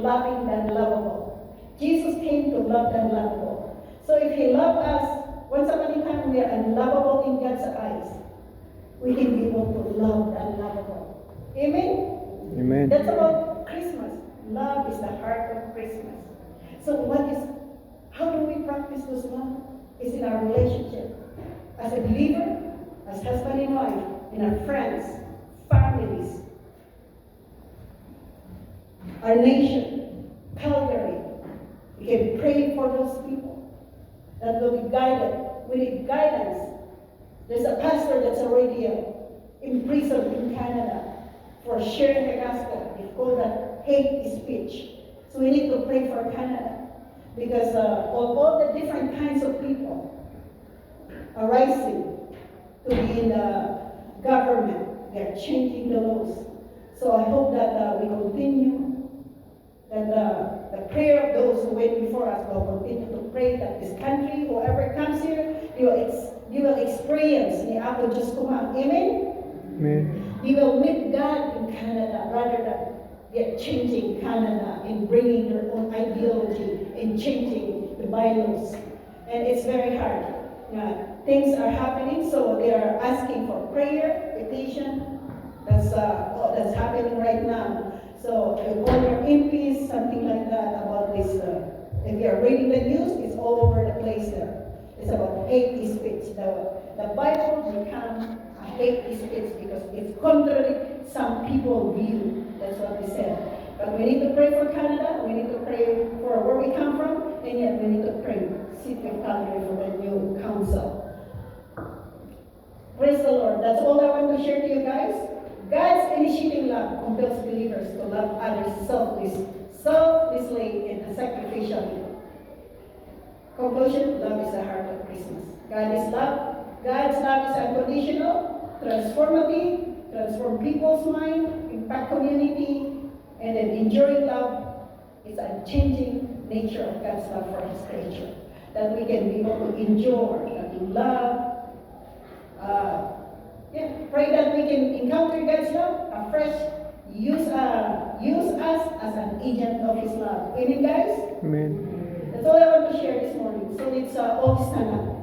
loving than lovable. Jesus came to love the unlovable. So if He loved us, once upon a time we are unlovable in God's eyes, we can be able to love the unlovable. Amen? Amen. That's about Christmas. Love is the heart of Christmas. So how do we practice this love? It's in our relationship. As a believer, as husband and wife, in our friends, families, our nation, Calgary. We can pray for those people that will be guided. We need guidance. There's a pastor that's already in prison in Canada for sharing the gospel. It's called that hate speech. So we need to pray for Canada because of all the different kinds of people arising to be in the government. They're changing the laws. So I hope that we continue, that the prayer of those who went before us will continue to pray that this country, whoever comes here, you will experience the Apo Diyos Kuma. Amen? Amen. You will meet God in Canada rather than get changing Canada and bringing their own ideology and changing the bylaws. And it's very hard. Things are happening, so they are asking for prayer, petition. That's happening right now. So you call your MPs, something like that, about this. If you are reading the news, it's all over the place there. It's about hate speech. The Bible becomes a hate speech because it contradicts some people's view. That's what they said. But we need to pray for Canada. We need to pray for where we come from, and yet we need to pray City of Calgary for the new council. Praise the Lord. That's all I want to share to you guys. God's initiating love compels believers to love others selflessly and sacrificially. Conclusion, love is the heart of Christmas. God is love. God's love is unconditional, transformative, transform people's mind, impact community, and an enduring love is a changing nature of God's love for His creature. That we can be able to endure, that in love. Pray that we can encounter God's love afresh. Use us as an agent of His love. Amen, guys? Amen. That's all I want to share this morning. So let's all stand up.